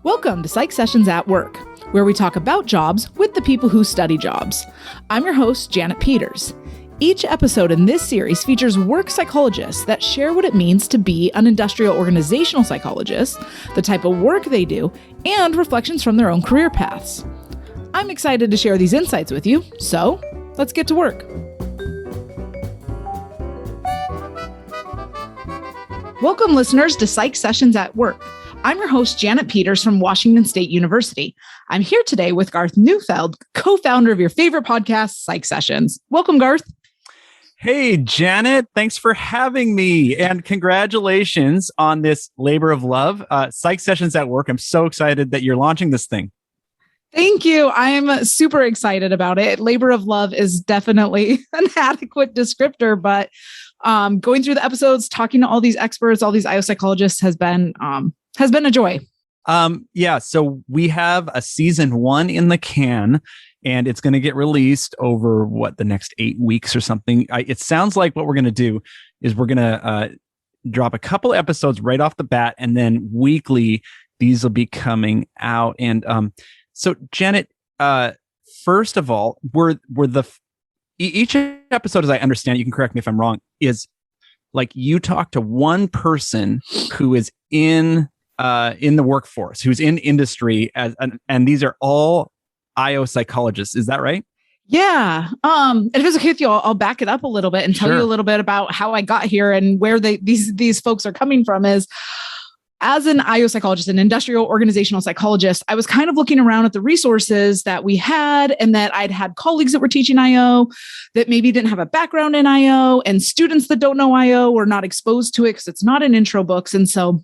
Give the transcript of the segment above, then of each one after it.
Welcome to Psych Sessions at Work, where we talk about jobs with the people who study jobs. I'm your host, Janet Peters. Each episode in this series features work psychologists that share what it means to be an industrial organizational psychologist, the type of work they do, and reflections from their own career paths. I'm excited to share these insights with you, so let's get to work. Welcome, listeners, to Psych Sessions at Work. I'm your host, Janet Peters from Washington State University. I'm here today with Garth Neufeld, co-founder of your favorite podcast, Psych Sessions. Welcome, Garth. Hey, Janet. Thanks for having me. And congratulations on this labor of love, Psych Sessions at Work. I'm so excited that you're launching this thing. Thank you. I'm super excited about it. Labor of love is definitely an adequate descriptor, but going through the episodes, talking to all these experts, all these IO psychologists has been a joy. So we have a season 1 in the can, and it's going to get released over the next 8 weeks or something. It sounds like what we're going to do is we're going to drop a couple episodes right off the bat, and then weekly these will be coming out. And so Janet, first of all, each episode, as I understand, you can correct me if I'm wrong, is like you talk to one person who is in the workforce, who's in industry, and these are all IO psychologists. Is that right? Yeah. And if it's okay with you, I'll back it up a little bit and tell you a little bit about how I got here and where these folks are coming from. Is as an IO psychologist, an industrial organizational psychologist, I was kind of looking around at the resources that we had and that I'd had colleagues that were teaching IO that maybe didn't have a background in IO, and students that don't know IO or not exposed to it because it's not in intro books. And so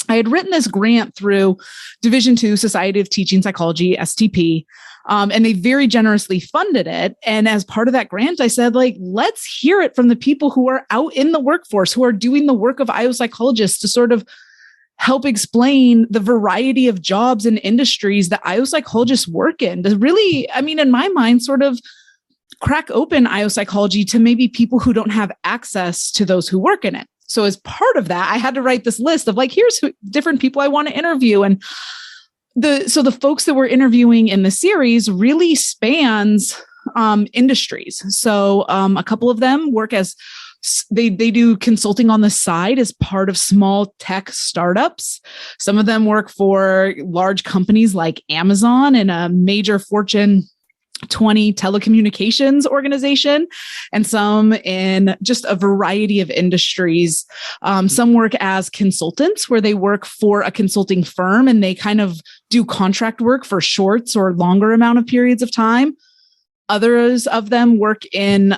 I had written this grant through Division II Society of Teaching Psychology, STP, and they very generously funded it. And as part of that grant, I said, let's hear it from the people who are out in the workforce, who are doing the work of IO psychologists to sort of help explain the variety of jobs and industries that IO psychologists work in, to really, in my mind, sort of crack open IO psychology to maybe people who don't have access to those who work in it. So as part of that, I had to write this list of here's different people I want to interview. And the folks that we're interviewing in the series really spans industries. So a couple of them work as they do consulting on the side as part of small tech startups. Some of them work for large companies like Amazon and a major Fortune 20 telecommunications organization, and some in just a variety of industries. Some work as consultants, where they work for a consulting firm and they kind of do contract work for shorts or longer amount of periods of time. Others of them work in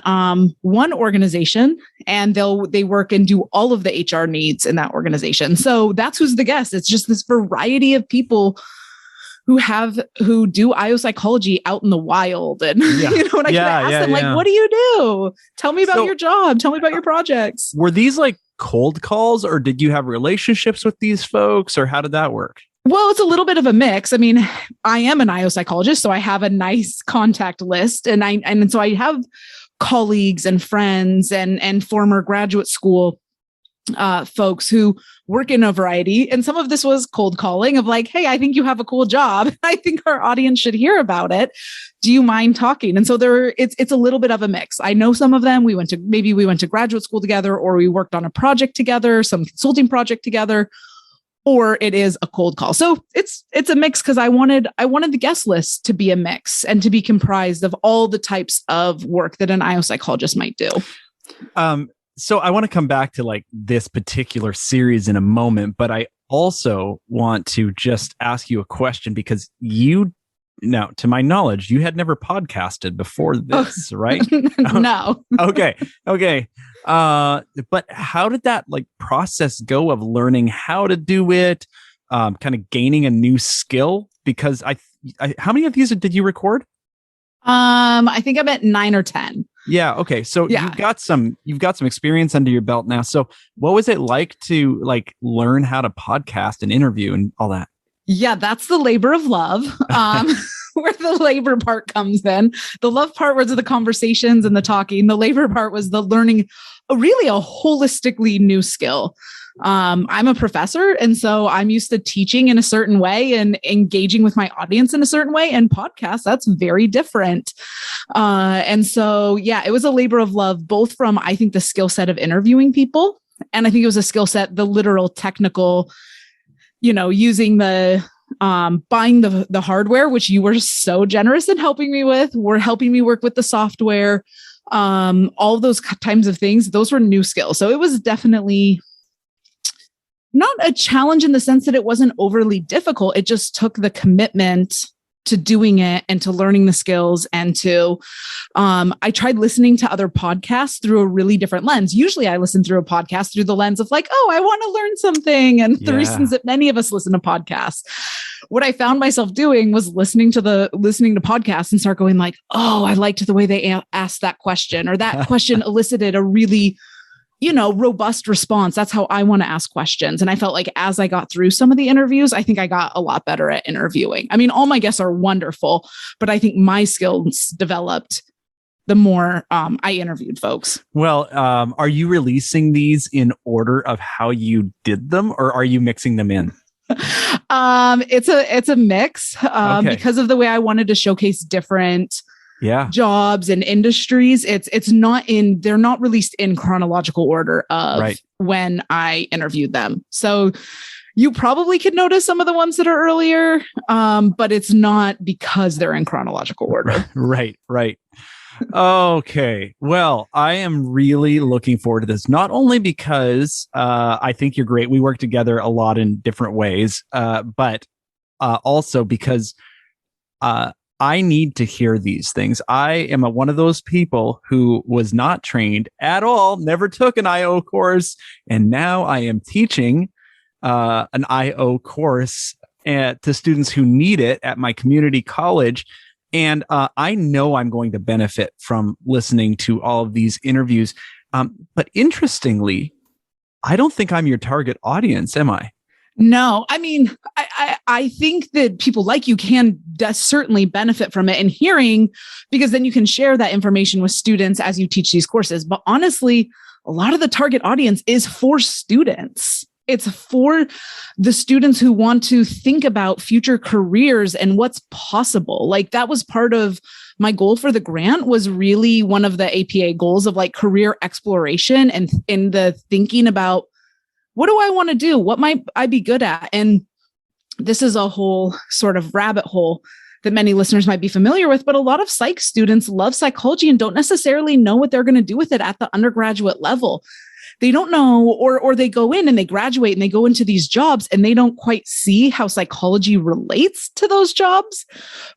one organization, and they work and do all of the HR needs in that organization. So that's who's the guest. It's just this variety of people who do IO psychology out in the wild. And when I ask them, what do you do? Tell me about your job. Tell me about your projects. Were these cold calls, or did you have relationships with these folks, or how did that work? Well, it's a little bit of a mix. I am an IO psychologist, so I have a nice contact list, and so I have colleagues and friends and former graduate school folks who work in a variety. And some of this was cold calling of hey, I think you have a cool job. I think our audience should hear about it. Do you mind talking? And so it's a little bit of a mix. I know some of them, we went to graduate school together, or we worked on a project together, some consulting project together, or it is a cold call. So it's a mix, because I wanted the guest list to be a mix and to be comprised of all the types of work that an IO psychologist might do. So I want to come back to this particular series in a moment, but I also want to just ask you a question, because now, to my knowledge, you had never podcasted before this, right? No. Okay. But how did that process go of learning how to do it, kind of gaining a new skill? Because how many of these did you record? I think I'm at 9 or 10. Yeah. Okay. So you've got some experience under your belt now. So what was it like to learn how to podcast and interview and all that? Yeah, that's the labor of love, where the labor part comes in. The love part was the conversations and the talking. The labor part was the learning really a holistically new skill. I'm a professor, and so I'm used to teaching in a certain way and engaging with my audience in a certain way. And podcasts, that's very different. And so, yeah, it was a labor of love, both from, I think, the skill set of interviewing people. And I think it was a skill set, the literal technical, using buying the hardware, which you were so generous in helping me with, were helping me work with the software, all those types of things. Those were new skills. So it was definitely not a challenge in the sense that it wasn't overly difficult. It just took the commitment to doing it and to learning the skills and to, I tried listening to other podcasts through a really different lens. Usually I listen through a podcast through the lens of like, oh, I want to learn something. And the reasons that many of us listen to podcasts. What I found myself doing was listening to podcasts and start going like, oh, I liked the way they asked that question, or that question elicited a really robust response. That's how I want to ask questions. And I felt like as I got through some of the interviews, I think I got a lot better at interviewing. I mean, all my guests are wonderful, but I think my skills developed the more I interviewed folks. Well, are you releasing these in order of how you did them, or are you mixing them in? It's a mix because of the way I wanted to showcase different jobs and industries. They're not released in chronological order of when I interviewed them. So you probably could notice some of the ones that are earlier, but it's not because they're in chronological order. Right. Okay. Well, I am really looking forward to this, not only because I think you're great. We work together a lot in different ways, but also because I need to hear these things. I am one of those people who was not trained at all, never took an IO course, and now I am teaching an IO course to students who need it at my community college. And I know I'm going to benefit from listening to all of these interviews. But interestingly, I don't think I'm your target audience, am I? No, I mean, I think that people like you can certainly benefit from it and hearing, because then you can share that information with students as you teach these courses. But honestly, a lot of the target audience is for students. It's for the students who want to think about future careers and what's possible. Like that was part of my goal for the grant, was really one of the APA goals of like career exploration and in the thinking about, what do I want to do? What might I be good at? And this is a whole sort of rabbit hole that many listeners might be familiar with, but a lot of psych students love psychology and don't necessarily know what they're going to do with it at the undergraduate level. They don't know, or they go in and they graduate and they go into these jobs and they don't quite see how psychology relates to those jobs.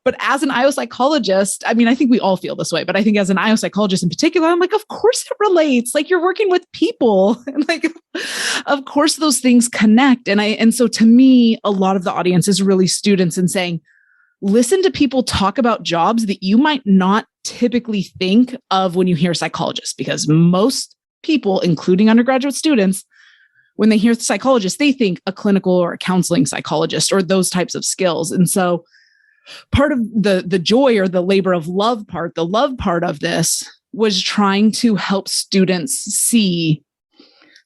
But as an IO psychologist, I mean, I think we all feel this way, but I think as an IO psychologist in particular, I'm like, of course it relates. Like you're working with people. And like, of course those things connect. And so to me, a lot of the audience is really students and saying, listen to people talk about jobs that you might not typically think of when you hear psychologist, because most people, including undergraduate students, when they hear psychologist, they think a clinical or a counseling psychologist or those types of skills. And so part of the joy or the labor of love part, the love part of this was trying to help students see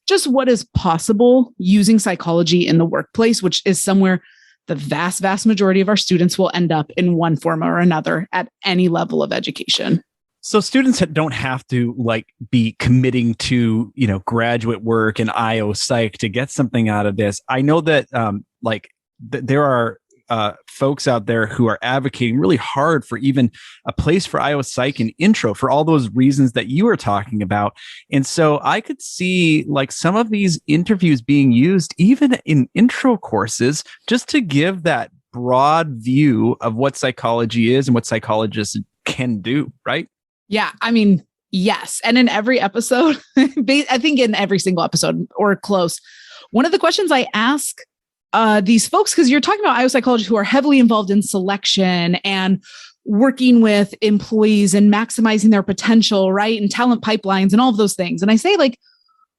just what is possible using psychology in the workplace, which is somewhere the vast, vast majority of our students will end up in one form or another at any level of education. So students don't have to like be committing to, graduate work and IO psych to get something out of this. I know that there are folks out there who are advocating really hard for even a place for IO psych and intro for all those reasons that you were talking about. And so I could see like some of these interviews being used even in intro courses just to give that broad view of what psychology is and what psychologists can do, right? Yeah, I mean, yes. And in every episode, I think in every single episode or close, one of the questions I ask these folks, because you're talking about IO psychologists who are heavily involved in selection and working with employees and maximizing their potential, right? And talent pipelines and all of those things. And I say like,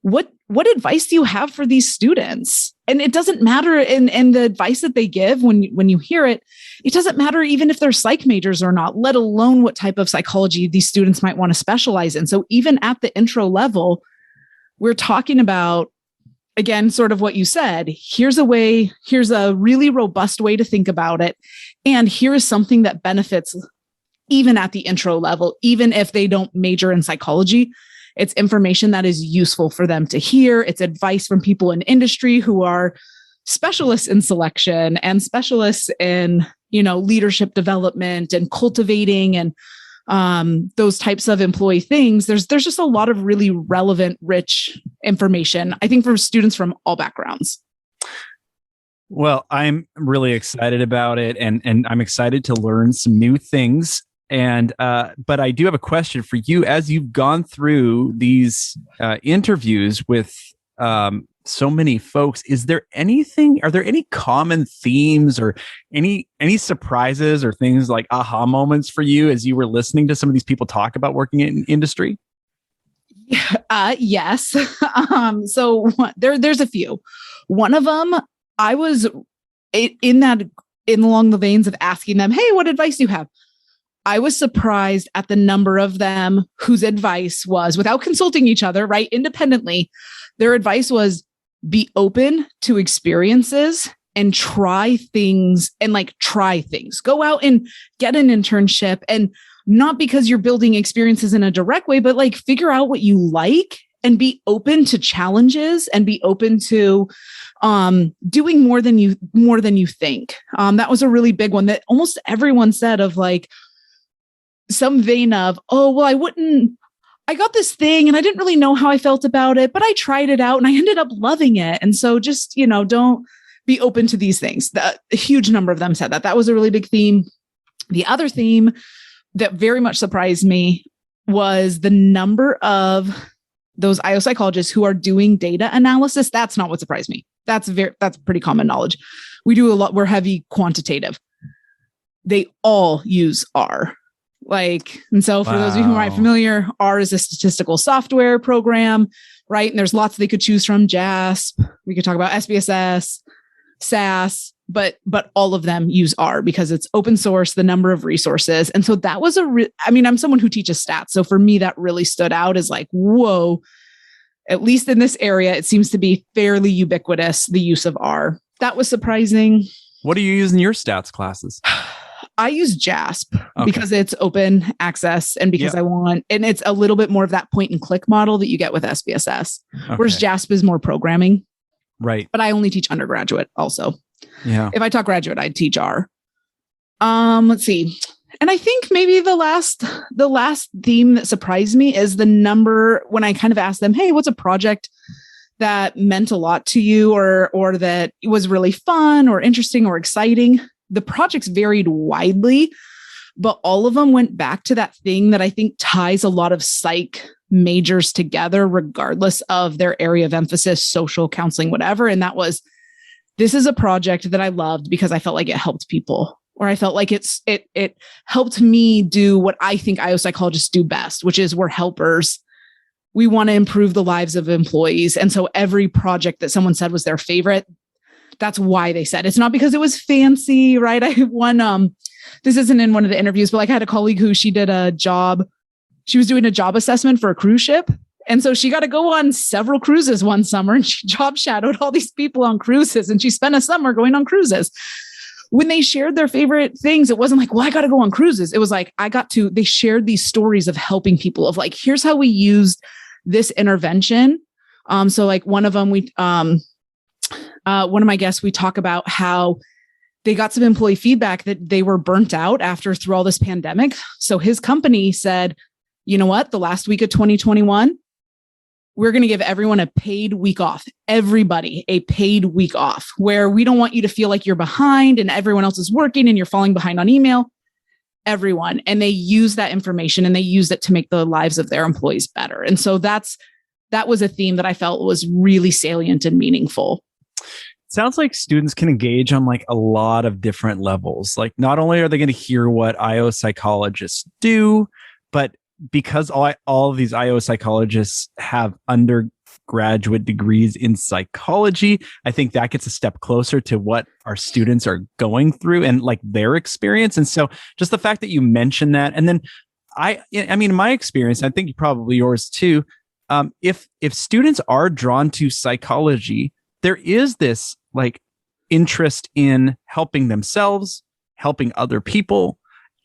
what advice do you have for these students? And it doesn't matter in the advice that they give when you hear it, it doesn't matter even if they're psych majors or not, let alone what type of psychology these students might want to specialize in. So even at the intro level, we're talking about again, sort of what you said, here's a really robust way to think about it. And here is something that benefits even at the intro level, even if they don't major in psychology. It's information that is useful for them to hear. It's advice from people in industry who are specialists in selection and specialists in, leadership development and cultivating and those types of employee things. There's just a lot of really relevant, rich information, I think, for students from all backgrounds. Well, I'm really excited about it, and I'm excited to learn some new things. And but I do have a question for you. As you've gone through these interviews with so many folks, are there any common themes or any surprises or things like aha moments for you as you were listening to some of these people talk about working in industry? Yes. So there's a few. One of them, I was along the veins of asking them, hey, what advice do you have? I was surprised at the number of them whose advice was, without consulting each other, right, independently, their advice was be open to experiences and try things. Go out and get an internship, and not because you're building experiences in a direct way, but figure out what you like and be open to challenges and be open to doing more than you think. That was a really big one that almost everyone said, of some vein of, oh, well, I got this thing and I didn't really know how I felt about it, but I tried it out and I ended up loving it. And so just, don't be open to these things. A huge number of them said that. That was a really big theme. The other theme that very much surprised me was the number of those IO psychologists who are doing data analysis. That's not what surprised me. That's pretty common knowledge. We do a lot. We're heavy quantitative. They all use R. And so for those of you who aren't familiar, R is a statistical software program, right? And there's lots they could choose from. JASP, we could talk about SPSS, SAS, but all of them use R because it's open source, the number of resources. And so that was I'm someone who teaches stats. So for me, that really stood out as whoa, at least in this area, it seems to be fairly ubiquitous, the use of R. That was surprising. What do you use in your stats classes? I use JASP because it's open access and because and it's a little bit more of that point and click model that you get with SPSS, whereas JASP is more programming. Right. But I only teach undergraduate also. Yeah. If I taught graduate, I'd teach R. Let's see. And I think maybe the last theme that surprised me is the number when I kind of asked them, hey, what's a project that meant a lot to you or that was really fun or interesting or exciting? The projects varied widely, but all of them went back to that thing that I think ties a lot of psych majors together, regardless of their area of emphasis, social, counseling, whatever. And that was, this is a project that I loved because I felt like it helped people, or I felt like it helped me do what I think IO psychologists do best, which is we're helpers. We want to improve the lives of employees. And so every project that someone said was their favorite, that's why they said it's not because it was fancy, right? I have one, this isn't in one of the interviews, but I had a colleague who she was doing a job assessment for a cruise ship. And so she got to go on several cruises one summer and she job shadowed all these people on cruises and she spent a summer going on cruises. When they shared their favorite things, it wasn't well, I got to go on cruises. It was they shared these stories of helping people of here's how we used this intervention. So one of them, one of my guests, we talk about how they got some employee feedback that they were burnt out through all this pandemic. So his company said, you know what, the last week of 2021, we're going to give everyone a paid week off, everybody a paid week off, where we don't want you to feel like you're behind and everyone else is working and you're falling behind on email, everyone. And they use that information and they use it to make the lives of their employees better. And so that was a theme that I felt was really salient and meaningful. Sounds like students can engage on a lot of different levels. Not only are they going to hear what IO psychologists do, but because all of these IO psychologists have undergraduate degrees in psychology, I think that gets a step closer to what our students are going through and their experience. And so just the fact that you mentioned that, and then in my experience, I think probably yours too, if students are drawn to psychology, there is this like interest in helping themselves, helping other people.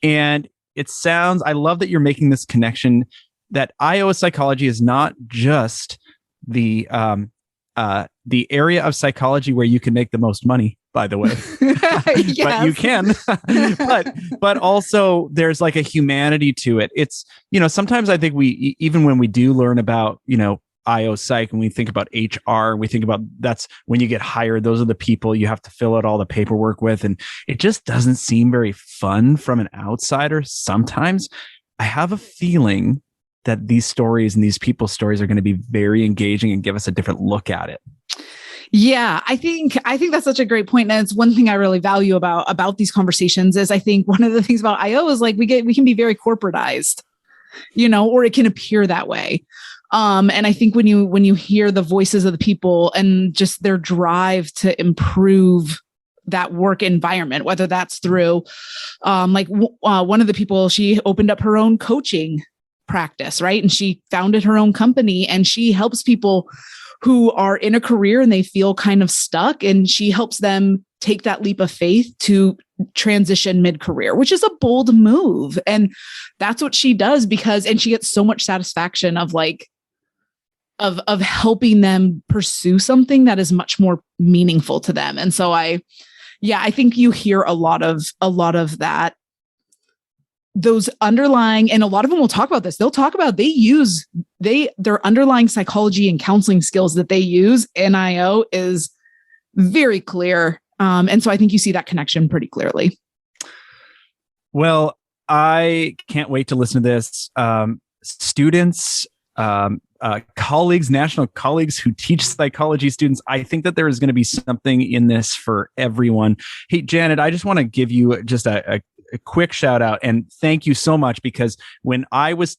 And I love that you're making this connection that IO psychology is not just the area of psychology where you can make the most money, by the way. Yes. But you can. but also there's like a humanity to it. It's, sometimes I think even when we do learn about, IO psych, and we think about HR, we think about that's when you get hired, those are the people you have to fill out all the paperwork with. And it just doesn't seem very fun from an outsider. Sometimes I have a feeling that these stories and these people's stories are going to be very engaging and give us a different look at it. Yeah, I think that's such a great point. And it's one thing I really value about these conversations is I think one of the things about IO is like we can be very corporatized, or it can appear that way. And I think when you hear the voices of the people and just their drive to improve that work environment, whether that's through one of the people, she opened up her own coaching practice, right? And she founded her own company, and she helps people who are in a career and they feel kind of stuck, and she helps them take that leap of faith to transition mid-career, which is a bold move. And that's what she does and she gets so much satisfaction of helping them pursue something that is much more meaningful to them. And so I think you hear a lot of that, those underlying, and a lot of them will talk about this. They'll talk about their underlying psychology and counseling skills that they use in IO is very clear. And so I think you see that connection pretty clearly. Well, I can't wait to listen to this. Students, colleagues, national colleagues who teach psychology students, I think that there is going to be something in this for everyone. Hey, Janet, I just want to give you just a quick shout out and thank you so much, because when I was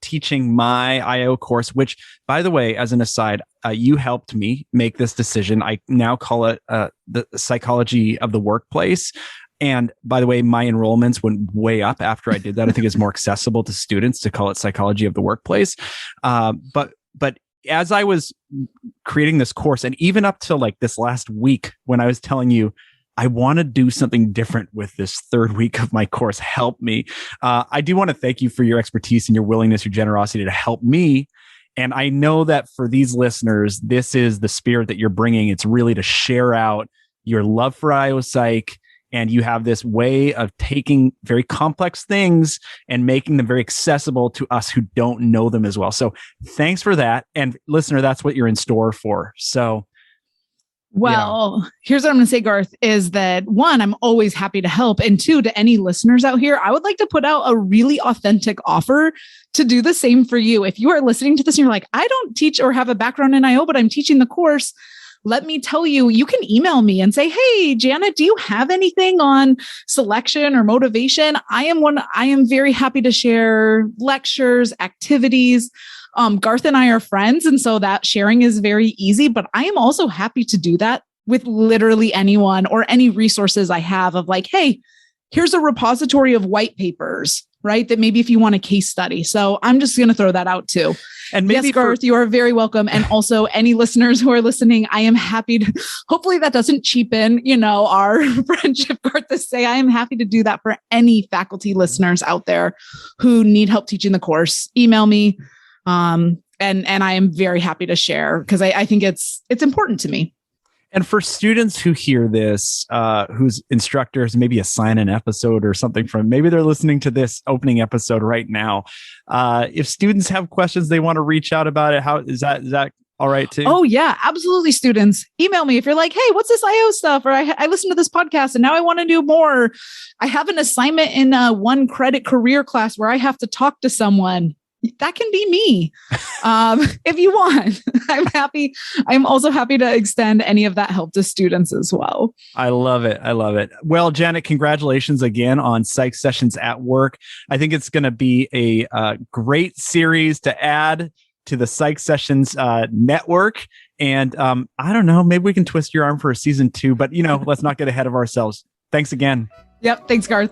teaching my IO course, which, by the way, as an aside, you helped me make this decision. I now call it the psychology of the workplace. And by the way, my enrollments went way up after I did that. I think it's more accessible to students to call it psychology of the workplace. But as I was creating this course, and even up till like this last week, when I was telling you, I want to do something different with this third week of my course, help me. I do want to thank you for your expertise and your willingness, your generosity to help me. And I know that for these listeners, this is the spirit that you're bringing. It's really to share out your love for IO Psych. And you have this way of taking very complex things and making them very accessible to us who don't know them as well. So thanks for that. And listener, that's what you're in store for. So, well, here's what I'm going to say, Garth, is that one, I'm always happy to help. And two, to any listeners out here, I would like to put out a really authentic offer to do the same for you. If you are listening to this and you're like, I don't teach or have a background in IO, but I'm teaching the course, let me tell you, you can email me and say, hey, Janet, do you have anything on selection or motivation? I am very happy to share lectures, activities. Garth and I are friends. And so that sharing is very easy, but I am also happy to do that with literally anyone or any resources I have of like, hey, here's a repository of white papers, right? That maybe if you want a case study. So I'm just going to throw that out too. And maybe yes, Garth, you are very welcome. And also any listeners who are listening, I am happy to, hopefully that doesn't cheapen, our friendship, Garth, to say I am happy to do that for any faculty listeners out there who need help teaching the course. Email me. And I am very happy to share because I think it's important to me. And for students who hear this, whose instructors maybe assign an episode or something from, maybe they're listening to this opening episode right now. If students have questions they want to reach out about it, how is that all right too? Oh yeah, absolutely. Students, email me if you're like, hey, what's this IO stuff? Or I listened to this podcast and now I want to do more. I have an assignment in a 1 credit career class where I have to talk to someone. That can be me. If you want, I'm happy. I'm also happy to extend any of that help to students as well. I love it. Well, Janet, congratulations again on Psych Sessions at Work. I think it's going to be a great series to add to the Psych Sessions network. And I don't know, maybe we can twist your arm for a season 2, but let's not get ahead of ourselves. Thanks again. Yep. Thanks, Garth.